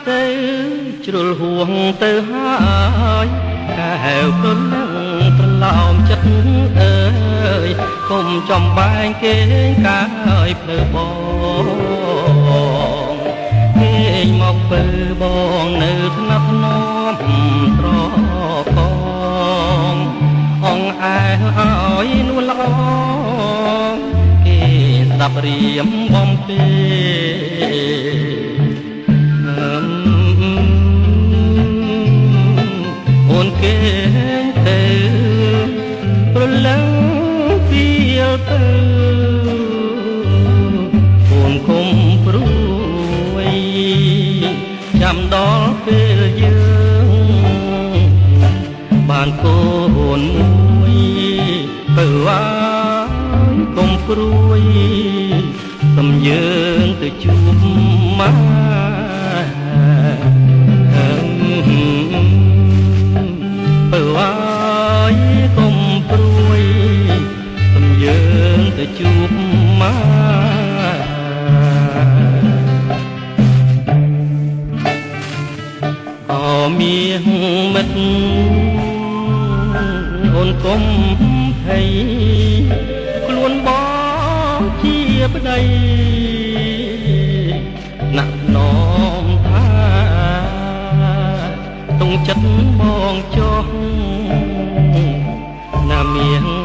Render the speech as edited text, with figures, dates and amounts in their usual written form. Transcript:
ទៅជ្រុលហួងទៅហើយកែវព្រលឹងប្រឡោមចិត្តអើយកុំចំបែងគេងកាយភ្លើបងគេងមកពើបងនៅថ្នាក់ធ្នមត្រកងអងអែឲ្យនួនល្អគេស្ដាប់រៀមបំពេអូនគេទៅប្រលឹងពីលទៅអូនគុំព្រួយចាំដល់ពេលយើងបានកូនមួយទៅអាយគុំព្រួយសំយើងទៅជួបមកបើអាយកុំព្រួយសំយើងទៅជួបមកក៏មានមិត្តអូនកុំភ័យខ្លួនបងជាប្តីណាក់ណោមថាទងចិត្តបងចុះណាមៀង